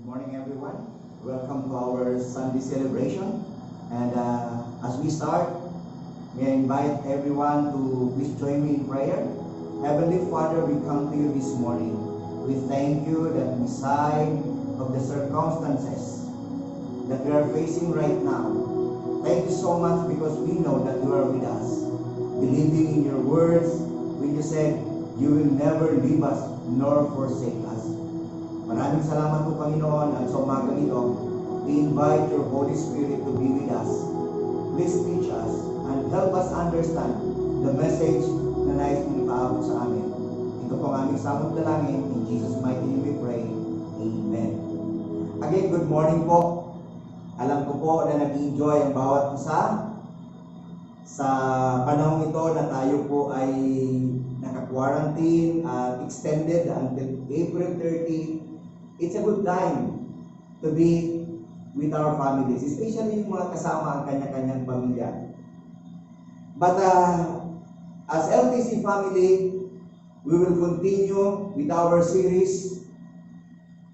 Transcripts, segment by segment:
morning, everyone. Welcome to our Sunday celebration. And as we start, may I invite everyone to please join me in prayer. Heavenly Father, we come to you this morning. We thank you that beside of the circumstances that we are facing right now, thank you so much because we know that you are with us. Believing in your words, when you said, you will never leave us nor forsake us. Maraming salamat po, Panginoon, at sa umaga ito, we invite your Holy Spirit to be with us. Please teach us and help us understand the message na nais mong ipaabot sa amin. Ito po ang aming samot dalangin. In Jesus' mighty name we pray. Amen. Again, good morning po. Alam ko po na nag-enjoy ang bawat isa sa panahon ito na tayo po ay naka-quarantine at extended until April 30. It's a good time to be with our families, especially yung mga kasama ang kanya-kanyang pamilya. But as LTC family, we will continue with our series.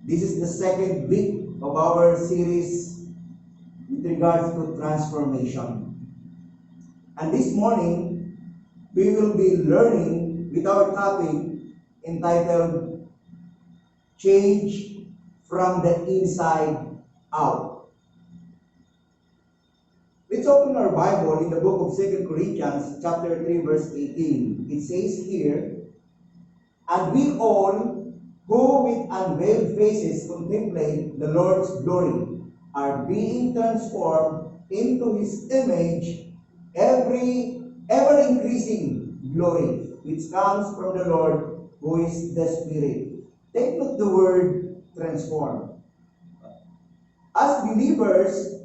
This is the second week of our series with regards to transformation. And this morning, we will be learning with our topic entitled Change from the Inside Out. Let's open our Bible in the book of 2 Corinthians chapter 3 verse 18. It says here, and we all who with unveiled faces contemplate the Lord's glory are being transformed into His image every ever-increasing glory, which comes from the Lord, who is the Spirit. Take note the word transform. As believers,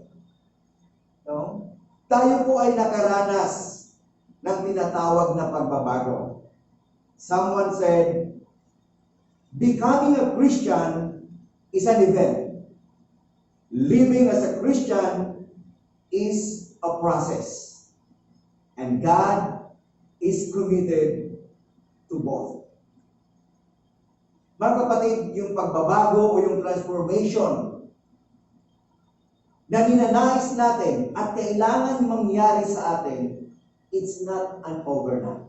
tayo po ay nakaranas ng tinatawag na pagbabago. Someone said, becoming a Christian is an event. Living as a Christian is a process. And God is committed to both. Mga kapatid, yung pagbabago o yung transformation na ninanais natin at kailangan mangyari sa atin, it's not an overnight.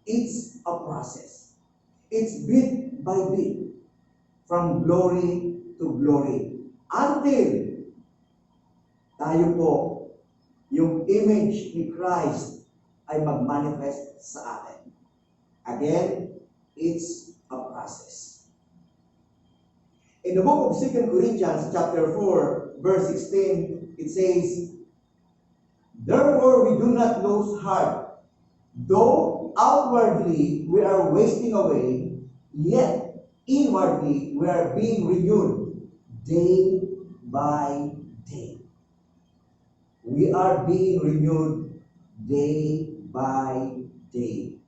It's a process. It's bit by bit, from glory to glory, until tayo po, yung image ni Christ ay mag-manifest sa atin. Again, it's a process. In the book of 2 Corinthians chapter 4, verse 16, it says, therefore we do not lose heart, though outwardly we are wasting away, yet inwardly we are being renewed day by day. We are being renewed day by day.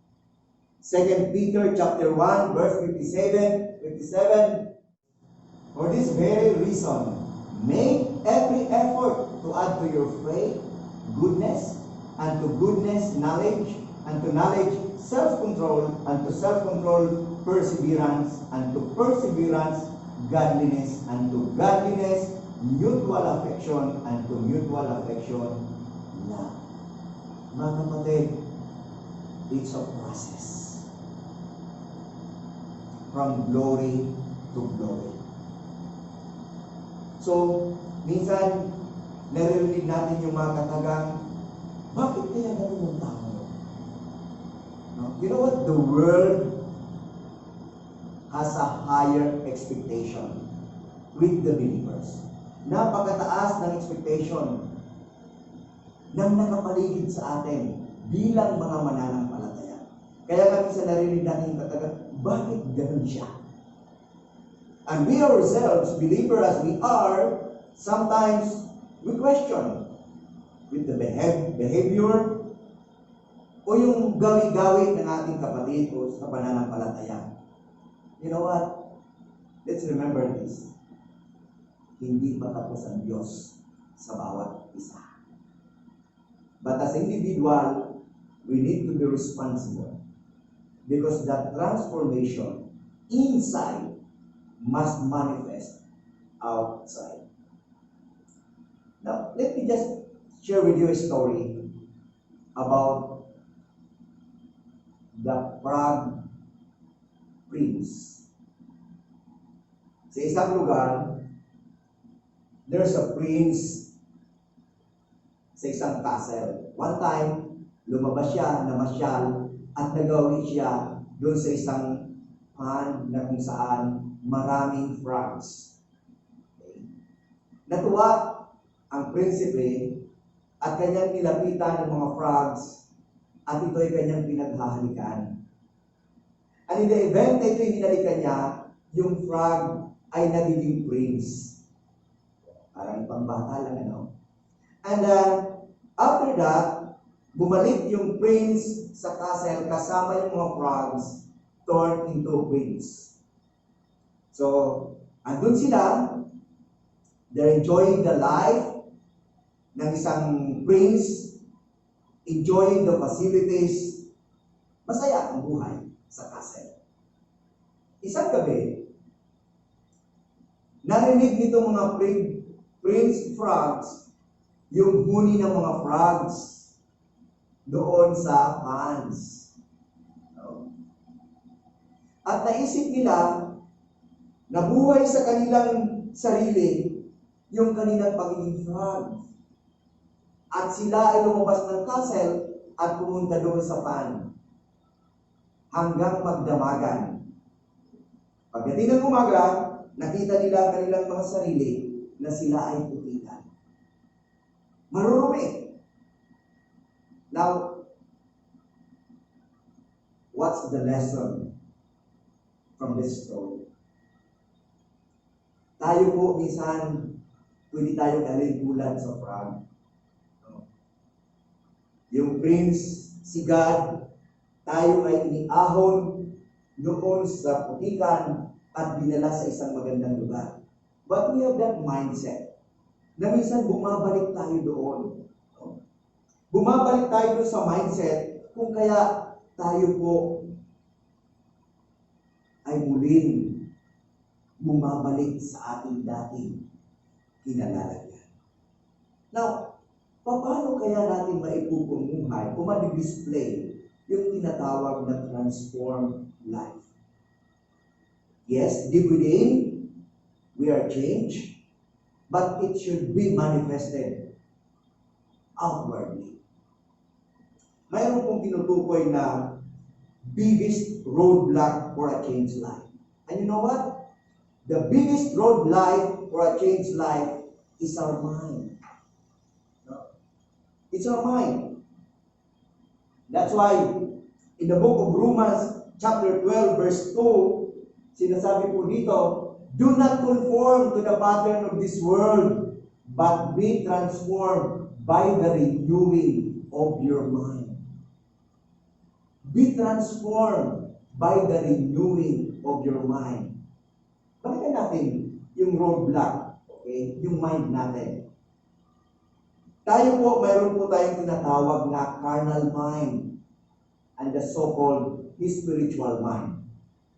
2 Peter chapter 1, verse 57, for this very reason, make every effort to add to your faith goodness, and to goodness knowledge, and to knowledge self-control, and to self-control perseverance, and to perseverance godliness, and to godliness mutual affection, and to mutual affection love. Mga kapatid, it's a process. From glory to glory. So, minsan, naririnig natin yung mga katagang, bakit kaya ganun ang tao? No? You know what? The world has a higher expectation with the believers. Napakataas ng expectation ng nakapaligid sa atin bilang mga mananampalataya. Kaya kami sa narinig natin yung katagang, bakit ganun siya? And we ourselves, believer as we are, sometimes we question with the behavior o yung gawi-gawi ng ating kapatid o sa pananampalataya. You know what? Let's remember this. Hindi pa tapos ang Diyos sa bawat isa. But as individual, we need to be responsible. Because that transformation inside must manifest outside. Now, let me just share with you a story about the frog prince. Sa isang lugar, there's a prince sa isang castle. One time, lumabas siya, namasyal, at nagawi siya doon sa isang pond na kung saan maraming frogs. Okay. Natuwa ang prinsipe at kanyang nilapitan ng mga frogs at ito ay kanyang pinaghahalikan. And in the event na ito'y hinalikan niya, yung frog ay nagiging prince. Parang pangbata lang, ano? And after that, bumalik yung prince sa castle kasama yung mga frogs turned into prince. So, andun sila, they're enjoying the life ng isang prince, enjoying the facilities, masaya ang buhay sa castle. Isang gabi, narinig nitong mga prince frogs yung huni ng mga frogs doon sa ponds. At naisip nila na buhay sa kanilang sarili yung kanilang pagiging frog. At sila ay lumabas ng castle at pumunta doon sa pond hanggang magdamagan. Pagdating ng umaga, nakita nila ang kanilang mga sarili na sila ay putikan. Marurumi. Now, what's the lesson from this story? Tayo po minsan, pwede tayo kalikulan sa frog. Yung prince, si God, tayo ay iniahon noon sa putikan at dinala sa isang magandang lugar. But we have that mindset na minsan bumabalik tayo doon. Bumabalik tayo doon sa mindset kung kaya tayo po ay muling bumabalik sa ating dating kinalalagyan. Now, paano kaya natin maipupumuhay o ma-display yung tinatawag na transformed life? Yes, deep within, we are changed, but it should be manifested outwardly. Mayroon pong tinutukoy na biggest roadblock for a changed life. And you know what? The biggest roadblock for a changed life is our mind. It's our mind. That's why in the book of Romans chapter 12 verse 2, sinasabi po dito, do not conform to the pattern of this world, but be transformed by the renewing of your mind. Be transformed by the renewing of your mind. Bakit natin yung roadblock, okay? Yung mind natin. Tayo po, mayroon po tayong tinatawag na carnal mind and the so-called spiritual mind.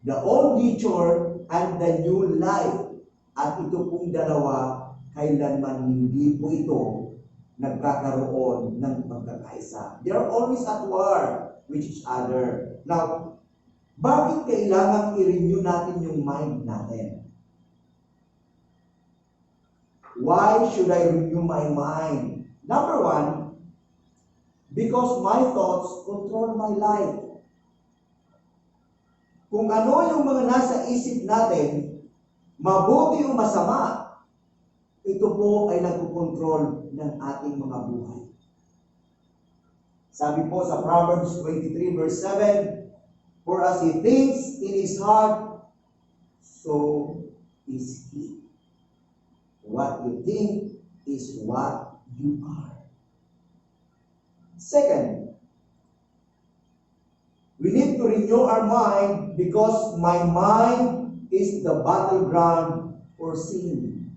The old nature and the new life. At ito pong dalawa, kailanman hindi po ito nagkakaroon ng pagkakaisa. They are always at war with each other. Now, bakit kailangan i-renew natin yung mind natin? Why should I renew my mind? Number one, because my thoughts control my life. Kung ano yung mga nasa isip natin, mabuti o masama, ito po ay nagkukontrol ng ating mga buhay. Sabi po sa Proverbs 23 verse 7, for as he thinks in his heart, so is he. What you think is what you are. Second, we need to renew our mind because my mind is the battleground for sin.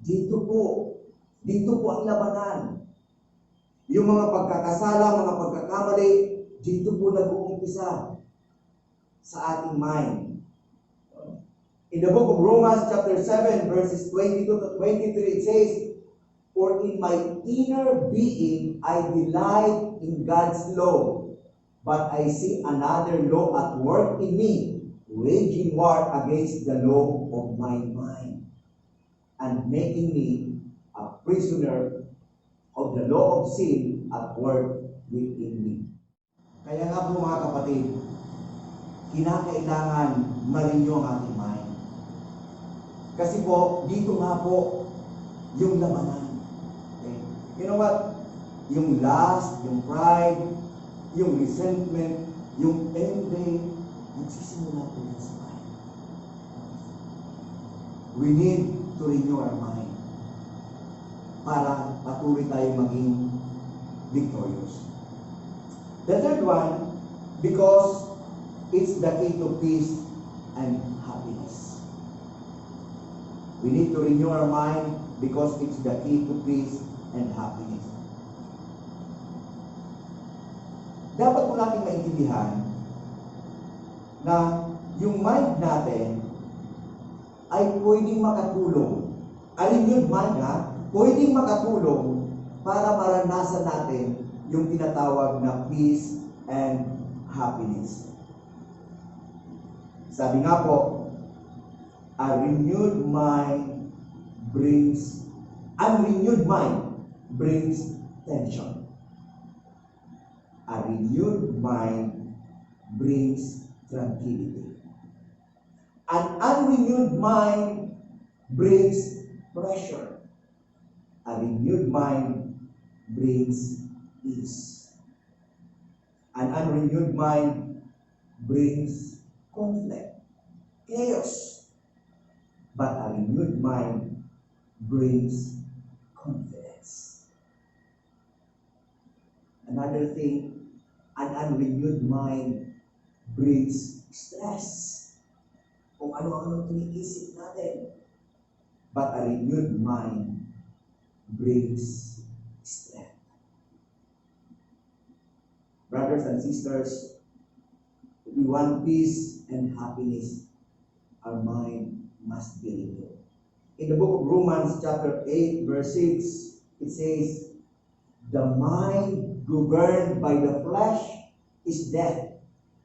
Dito po ang labanan. Yung mga pagkakasala, mga pagkakamali, dito po nag-uumpisa sa ating mind. In the book of Romans chapter 7, verses 22 to 23, it says, "For in my inner being I delight in God's law, but I see another law at work in me, waging war against the law of my mind, and making me a prisoner of the law of sin at work within me." Kaya nga po mga kapatid, kinakailangan ma-renew ang ating mind. Kasi po, dito nga po yung labanan. Okay? You know what? Yung lust, yung pride, yung resentment, yung envy, nagsisimula po yan sa mind. We need to renew our mind para patuloy tayo maging victorious. The third one, because it's the key to peace and happiness. We need to renew our mind because it's the key to peace and happiness. Dapat po natin maintindihan na yung mind natin ay pwedeng makatulong. Renewed mind pwedeng makatulong para maranasan natin yung tinatawag na peace and happiness. Sabi nga po, unrenewed mind brings tension. A renewed mind brings tranquility. An unrenewed mind brings pressure. A renewed mind brings peace. An unrenewed mind brings conflict, chaos. But a renewed mind brings confidence. Another thing, an unrenewed mind brings stress. Kung ano-ano iniisip natin. But a renewed mind brings strength. Brothers and sisters, if we want peace and happiness, our mind must be renewed. In the book of Romans chapter 8, verse 6, it says, "The mind governed by the flesh is death,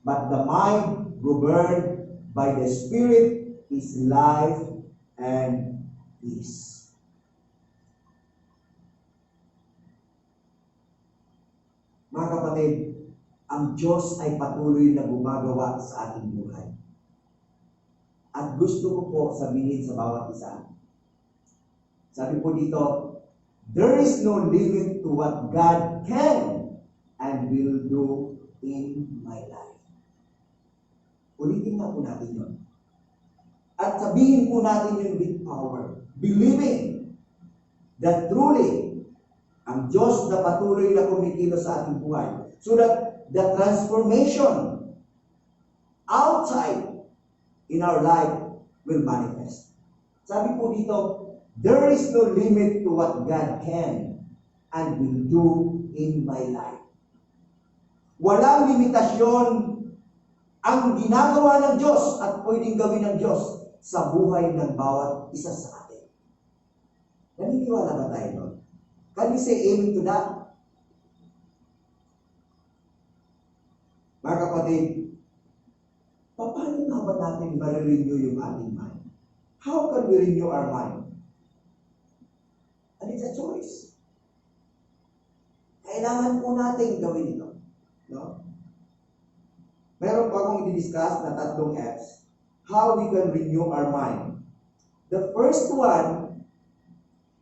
but the mind governed by the Spirit is life and peace." Mga kapatid, ang Diyos ay patuloy na gumagawa sa ating buhay. At gusto ko po sabihin sa bawat isa. Sabi po dito, there is no limit to what God can and will do in my life. Ulitin na po natin yun. At sabihin po natin yun with power. Believing that truly, ang Diyos na patuloy na kumikilos sa ating buhay. So that the transformation outside in our life will manifest. Sabi po dito, there is no limit to what God can and will do in my life. Walang limitasyon ang ginagawa ng Diyos at pwedeng gawin ng Diyos sa buhay ng bawat isa sa atin. Naniniwala ba tayo doon? Can we say amen to that? Mga kapatid, paano nga ba natin ma-renew yung ating mind? How can we renew our mind? And it's a choice. Kailangan po natin gawin ito. No? Meron po akong i-discuss na 3 F's. How we can renew our mind. The first one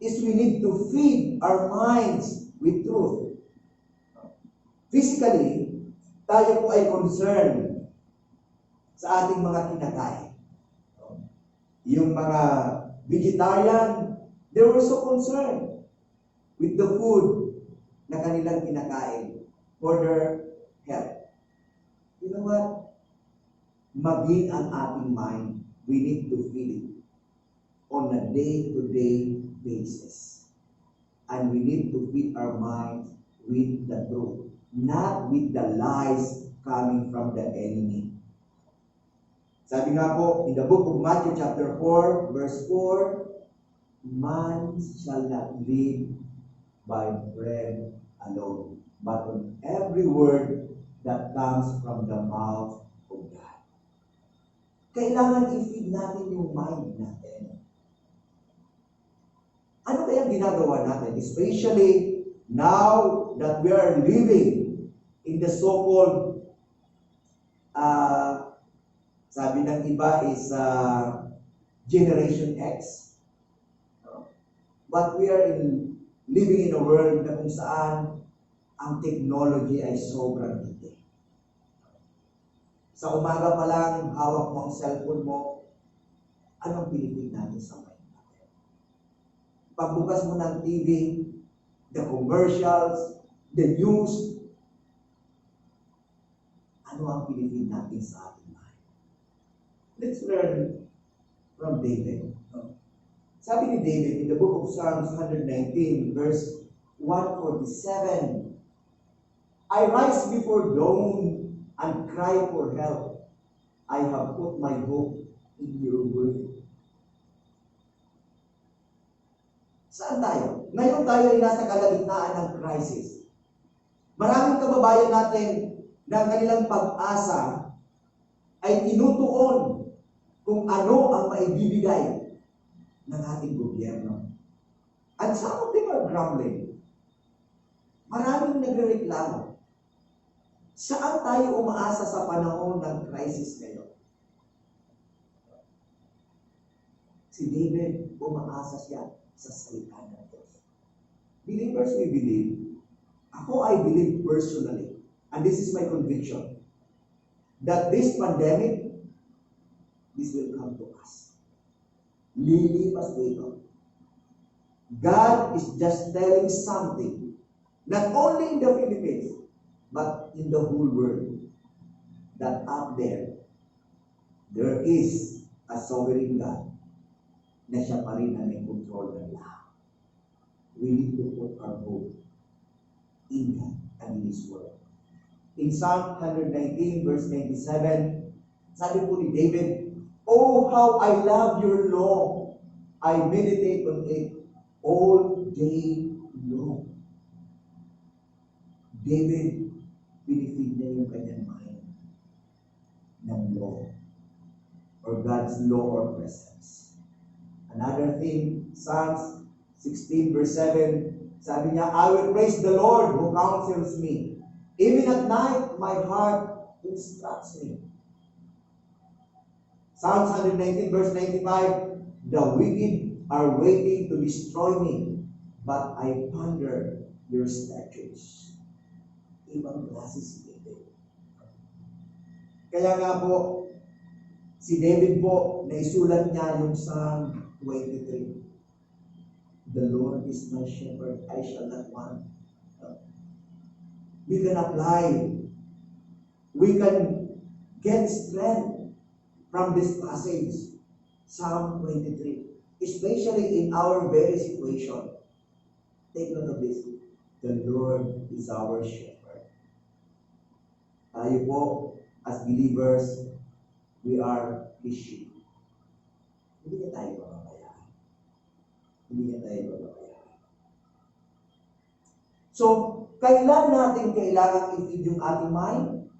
is we need to feed our minds with truth. Physically, tayo po ay concerned sa ating mga kinakain. Yung mga vegetarian, they were so concerned with the food na kanilang kinakain for their health. You know what? Maging ang ating mind, we need to feed it on a day-to-day basis. And we need to feed our minds with the truth, not with the lies coming from the enemy. Sabi nga po, in the book of Matthew chapter 4, verse 4, man shall not live by bread alone, but on every word that comes from the mouth of God. Kailangan i-feed natin yung mind natin. Ano kaya ginagawa natin? Especially now that we are living in the so-called, sabi ng iba is Generation X. But we are living in a world na kung saan ang technology ay sobrang hindi. Sa umaga pa lang, hawak mo ang cellphone mo, anong pinipig natin sa mind natin? Pagbukas mo ng TV, the commercials, the news, ano ang pinipig natin sa ating mind? Let's learn from David. Sabi ni David in the book of Psalms 119, verse 147, I rise before dawn and cry for help. I have put my hope in your word. Saan tayo? Ngayon tayo ay nasa kalagitnaan ng crisis. Maraming kababayan natin na kanilang pag-asa ay tinutuon kung ano ang maibibigay ng ating gobyerno. And some of them are grumbling. Maraming nagrereklamo. Saan tayo umaasa sa panahon ng crisis ngayon? Si David, umaasa siya sa salita ng Diyos. Believers, we believe. I believe personally, and this is my conviction, that this pandemic, this will come to us. Lilipas po ito. God is just telling something, not only in the Philippines, but in the whole world, that out there is a sovereign God na siya pa rin ang may control ng lahat. We need to put our hope in God and in His Word. In Psalm 119, verse 97, sabi po ni David, oh, how I love your law. I meditate on it all day long. David, pinifeed niya yung kanyang mind ng law or God's law or presence. Another thing, Psalms 16 verse 7, sabi niya, I will praise the Lord who counsels me. Even at night, my heart instructs me. Psalms 119 verse 95, the wicked are waiting to destroy me, but I ponder your statutes. Ibang klase si David. Kaya nga po, si David po, naisulat niya yung Psalm 23. The Lord is my shepherd, I shall not want. We can apply. We can get strength from this passage, Psalm 23, especially in our very situation. Take note of this. The Lord is our shepherd. Tayo po, as believers, we are His sheep. Hindi na tayo mapabayaan. Hindi na tayo mapabayaan. So, kailan natin kailangan i-feed yung ating mind?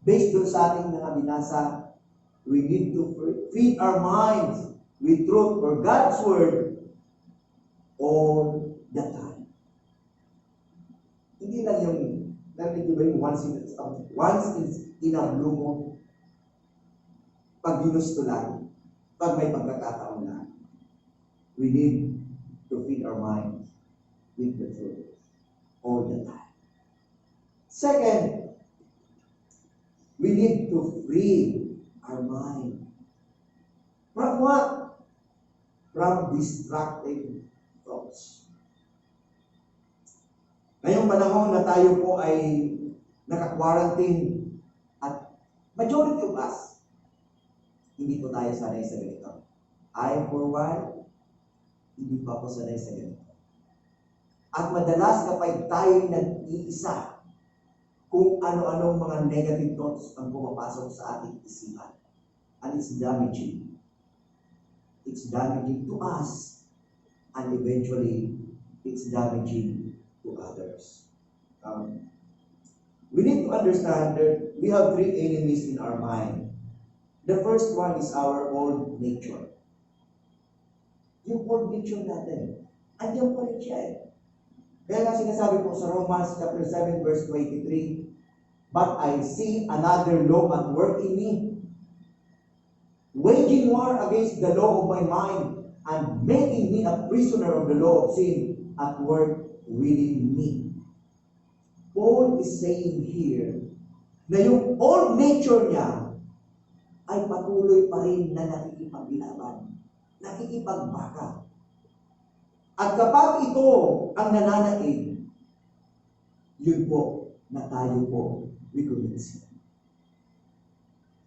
Based doon sa ating mga binasa, we need to feed our minds with truth or God's Word all the time. Hindi lang yung, narinig nyo ba yung once in a blue moon? Pag ginusto lang, pag may pagkakataon lang. We need to feed our minds with the truth all the time. Second, we need to free our mind. From what? From distracting thoughts. Ngayong panahon na tayo po ay naka-quarantine at majority of us, hindi po tayo sanay sa ganito. I, for one, hindi pa ako sanay sa ganito. At madalas kapag tayo nag-iisa, kung ano-anong mga negative thoughts ang pumapasok sa ating isipan. and it's damaging. It's damaging to us, and eventually, it's damaging to others. We need to understand that we have three enemies in our mind. The first one is our old nature. Yung old nature natin, andiyan pa rin siya eh. Kaya nga sinasabi po sa Romans chapter 7 verse 23, but I see another law at work in me, waging war against the law of my mind, and making me a prisoner of the law of sin at work within me. Paul is saying here na yung old nature niya ay patuloy pa rin na nakikipaglaban, nakikipagbaka. At kapag ito ang nananaig, yun po na tayo po we commit sin.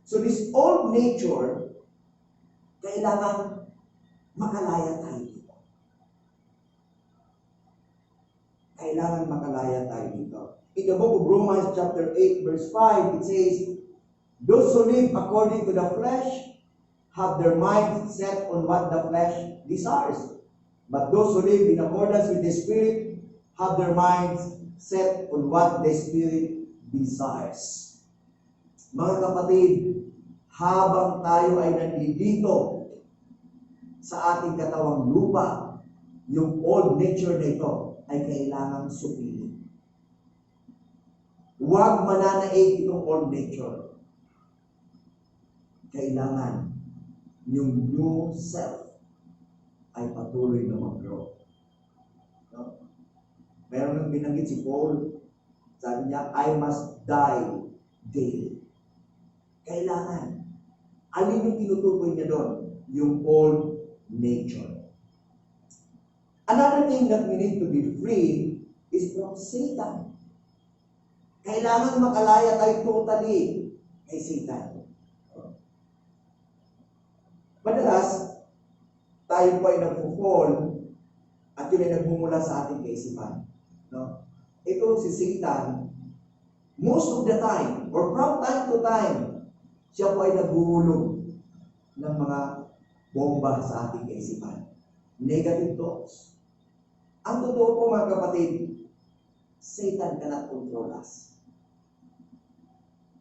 So this old nature, kailangan makalaya tayo dito. Kailangan makalaya tayo dito. In the book of Romans chapter 8 verse 5, it says, those who live according to the flesh have their minds set on what the flesh desires. But those who live in accordance with the Spirit have their minds set on what the Spirit desires. Mga kapatid, habang tayo ay nandito sa ating katawang lupa, yung old nature na ito ay kailangang supilin. Huwag mananaig itong old nature. Kailangan yung new self ay patuloy na mag-grow. No? Meron nang binanggit si Paul, sabi niya, I must die daily. Kailangan. Alin yung tinutukoy niya doon? Yung old nature. Another thing that we need to be free is from Satan. Kailangan makalaya tayo totally kay Satan. Madalas, tayo po ay nagpo-fall at yun ay nagmumula sa ating kaisipan. No? Ito si Satan, most of the time, or from time to time, siya po ay naghuhulog ng mga bomba sa ating kaisipan. Negative thoughts. Ang totoo po mga kapatid, Satan cannot control us.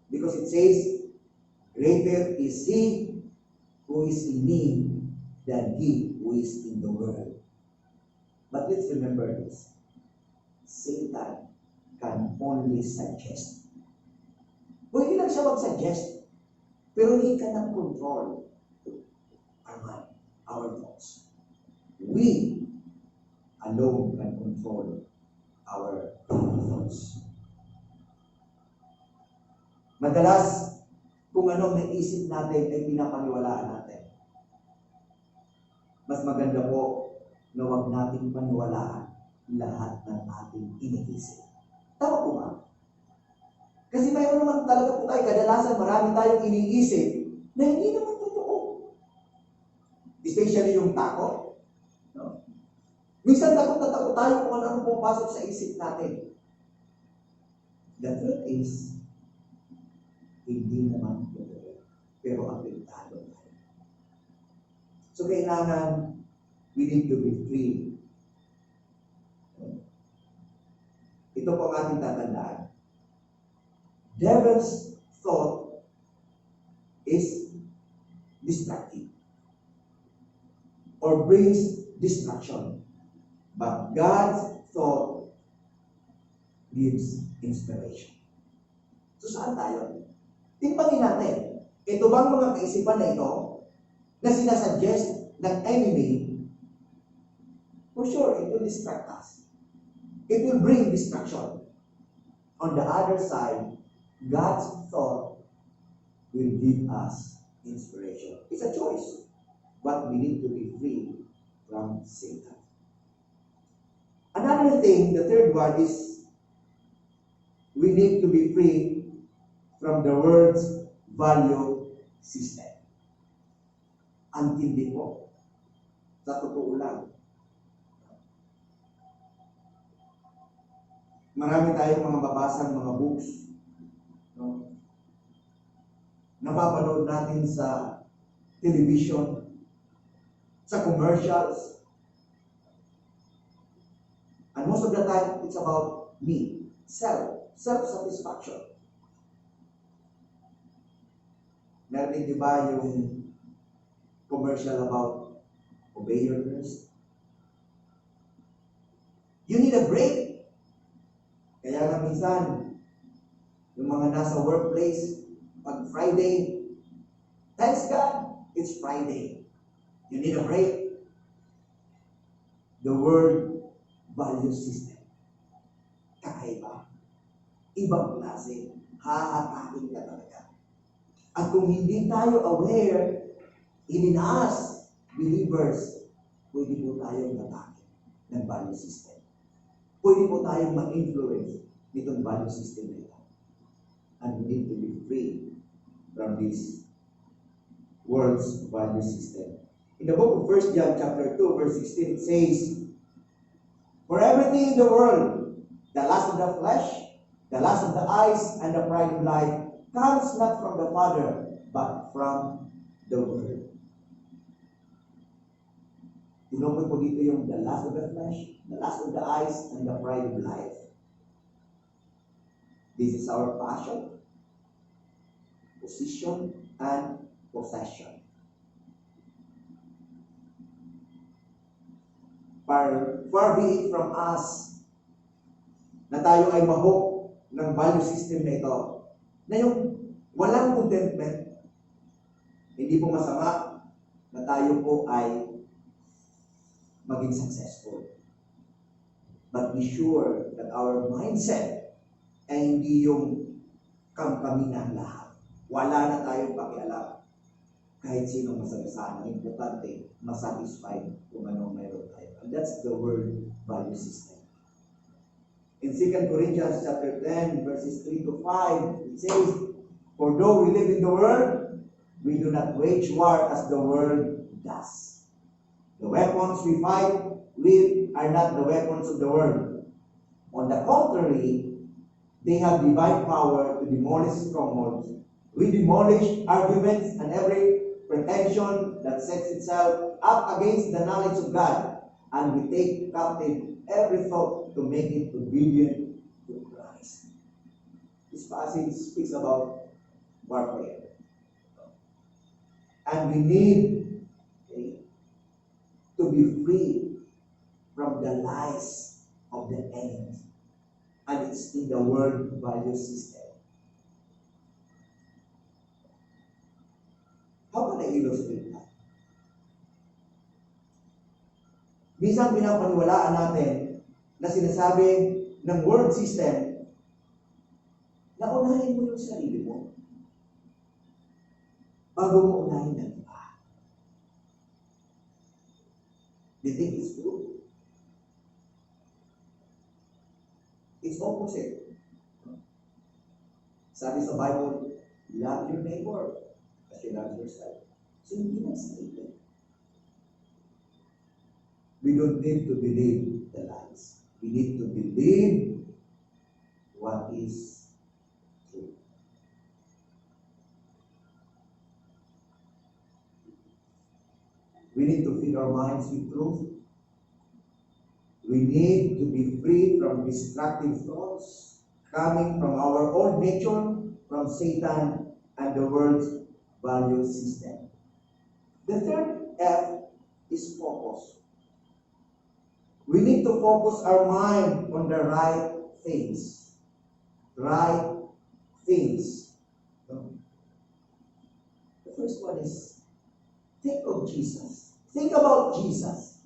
Because it says, greater is he who is in me than he who is in the world. But let's remember this. Satan can only suggest. Pwede lang siya mag-suggest, pero he cannot control our mind, our thoughts. We alone can control our thoughts. Madalas, kung anong naisip natin ay pinapaniwalaan natin. Mas maganda po na huwag natin paniwalaan lahat ng ating iniisip. Tama po ba? Kasi mayroon naman talaga po tayo, kadalasan marami tayong iniisip na hindi naman totoo. Especially yung takot. No? Minsan takot na takot tayo kung ano pumapasok sa isip natin. The truth is, hindi naman totoo. Pero apektado tayo. So kailangan, we need to be free. Ito po ang ating tatandaan. Devil's thought is destructive or brings destruction. But God's thought gives inspiration. So saan tayo? Timpangin natin. Ito bang mga kaisipan na ito na sinasuggest ng enemy? For sure, it will distract us. It will bring destruction. On the other side, God's thought will give us inspiration. It's a choice. But we need to be free from Satan. Another thing, the third one is we need to be free from the world's value system. Ang tindi po. Sa totoo lang. Marami tayong mga babasang mga books. No? Napapanood natin sa television, sa commercials. And most of the time, it's about me, self-satisfaction. Narinig niyo ba yung commercial about obey your nurse? You need a break. Kaya nga minsan, yung mga nasa workplace, pag Friday, thanks God, it's Friday. You need a break. The word value system. Kakaiba. Ibang klase. Hahatakin ka talaga. At kung hindi tayo aware, in us, believers, pwede po tayong hatakin ng value system. Pwede po tayong ma-influence nitong value system nito. And we need to be free from this world's value system. In the book of 1 John chapter 2, verse 16, it says, for everything in the world, the lust of the flesh, the lust of the eyes, and the pride of life, comes not from the Father, but from the world. Tinukoy po dito yung the lust of the flesh, the lust of the eyes, and the pride of life. This is our passion, position, and possession. Far be it from us na tayo ay mahok ng value system na ito, na yung walang contentment. Hindi po masama na tayo po ay maging successful. But be sure that our mindset ay hindi yung kami ng lahat. Wala na tayong pakialam. Kahit sino masagasaan, ang importante, masatisfied kung anong mayroon tayo. And that's the word value system. In 2 Corinthians chapter 10, verses 3 to 5, it says, for though we live in the world, we do not wage war as the world does. The weapons we fight with are not the weapons of the world. On the contrary, they have divine power to demolish strongholds. We demolish arguments and every pretension that sets itself up against the knowledge of God, and we take captive every thought to make it obedient to Christ. This passage speaks about warfare. And we need to be free from the lies of the enemy. And it's in the word value system. How can I illustrate that? Minsan pinapaniwalaan natin na sinasabi ng word system na unahin mo yung sarili mo bago mo unahin ng iba. Do you think it's true? It's opposite. Sabi sa Bible, love your neighbor as you love yourself. So hindi na sarili. We don't need to believe the lies. We need to believe what is true. We need to feed our minds with truth. We need to be free from destructive thoughts coming from our old nature, from Satan, and the world's value system. The third F is focus. We need to focus our mind on the right things. Right things. The first one is, think of Jesus. Think about Jesus.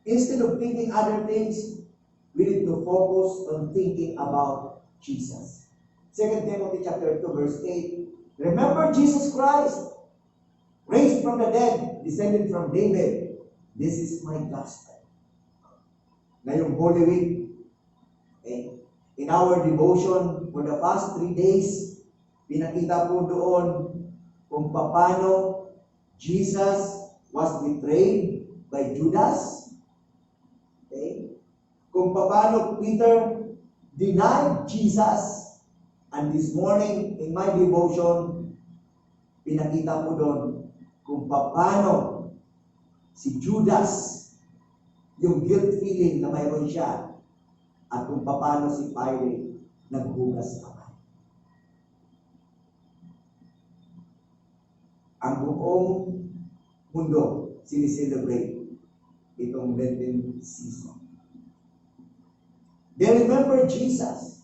Instead of thinking other things, we need to focus on thinking about Jesus. 2 Timothy chapter 2, verse 8. Remember Jesus Christ, raised from the dead, descended from David. This is my gospel. Ngayong Holy Week, in our devotion for the past 3 days, pinakita po doon kung paano Jesus was betrayed by Judas. Kung paano Peter denied Jesus. And this morning, in my devotion, pinakita mo doon kung paano si Judas, yung guilt feeling na mayroon siya, at kung paano si Pilate naghugas kamay. Ang buong mundo sinicelebrate itong Lenten season. They remember Jesus.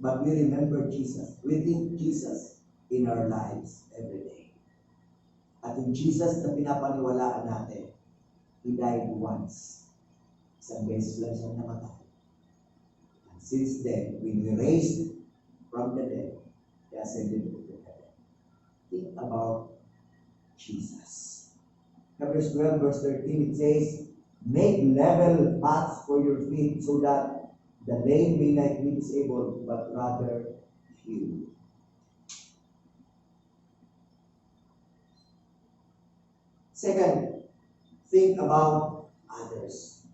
But we remember Jesus. We think Jesus in our lives every day. At yung Jesus na pinapaniwalaan natin, He died once. Isang beses lang siya namatay. And since then, when He raised from the dead, He ascended to heaven. Think about Jesus. Hebrews 12 verse 13, it says, make level paths for your feet so that the lame may not be disabled, but rather healed. Second, think about others.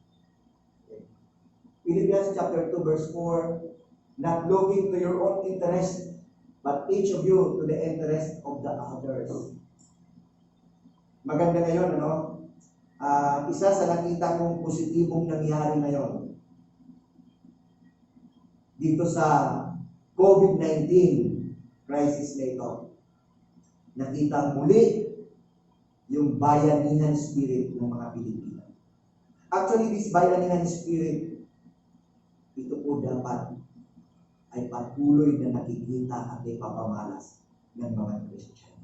Philippians chapter 2 verse 4, not looking to your own interest, but each of you to the interest of the others. Maganda ngayon, ano? Isa sa nakita kong positibong nangyari ngayon dito sa COVID-19 crisis na ito. Nakita muli yung bayanihan spirit ng mga Pilipino. Actually, this bayanihan spirit, ito po dapat ay patuloy na nakikita at ipapamalas ng mga Christian.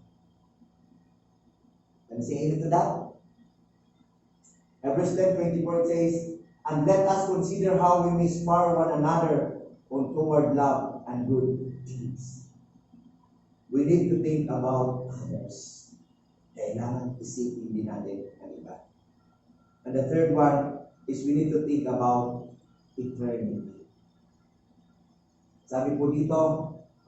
Can you say anything to that? Hebrews 10:24 says, and let us consider how we may spur one another on toward love and good deeds. We need to think about others. Kailangan isipin din natin ang iba. And the third one is we need to think about eternity. Sabi po dito,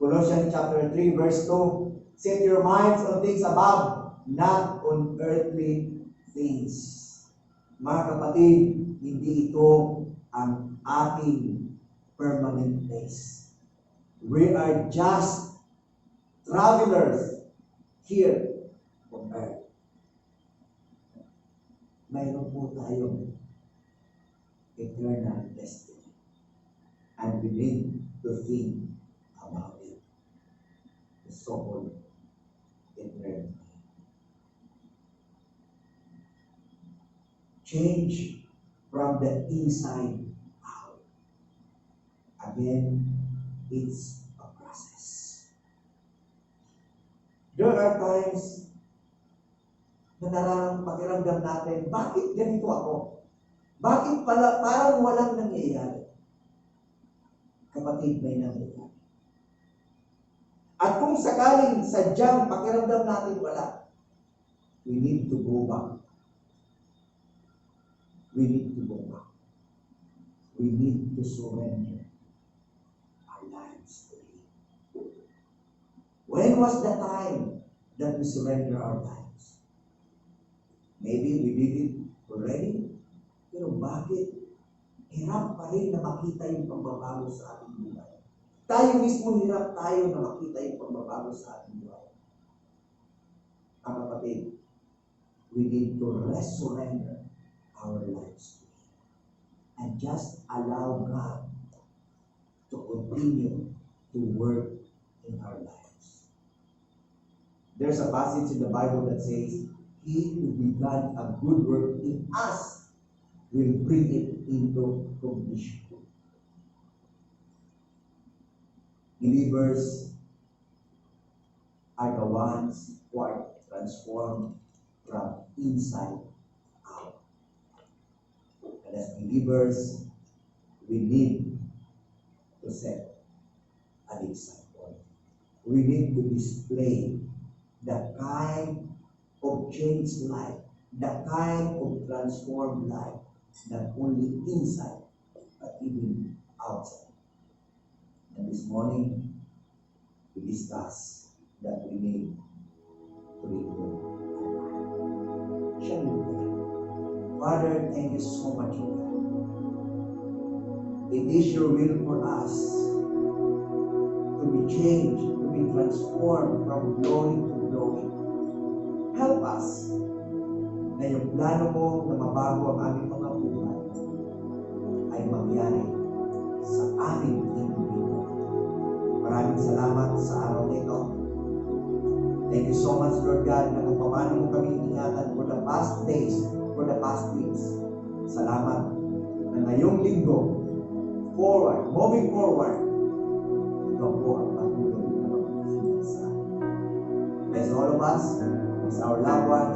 Colossians chapter 3 verse 2, set your minds on things above, not on earthly things. Mga kapatid, hindi ito ang ating permanent place. We are just travelers here on earth. Mayroon po tayong eternal destiny. And we need to think about it. The so-called eternity. Change from the inside out. Again, it's a process. There are times na pakiramdam natin, bakit ganito ako? Bakit parang walang nangyayari? Kapatid, may nangyayari. At kung sakaling sadyang pakiramdam natin wala, we need to go back. We need to go back. We need to surrender our lives to Him. When was the time that we surrender our lives? Maybe we did it already, pero bakit hirap pa rin na makita yung pagbabago sa ating buhay? Tayo mismo hirap tayo na makita yung pagbabago sa ating buhay. Ang kapatid, we need to resurrender our lives to Him and just allow God to continue to work in our lives. There's a passage in the Bible that says, He who began a good work in us will bring it into completion. Believers are the ones who are transformed from inside out. And as believers, we need to set an example. We need to display the kind of changed life, the kind of transformed life, not only inside, but even outside. And this morning, we discuss that we need to renew our mind. Shall we pray? Father, thank you so much for that. It is your will for us to be changed, to be transformed from glory to glory. Help us na yung plano mo na mabago ang aming mga buhay ay mangyari sa aming individual. Maraming salamat sa araw na ito. Thank you so much, Lord God, na kung paano mo kami ingatan for the past days, for the past weeks. Salamat na ngayong linggo, moving forward, ikaw po ang patuloy na magpapasinan sa amin. Bless all of us, bless our loved ones,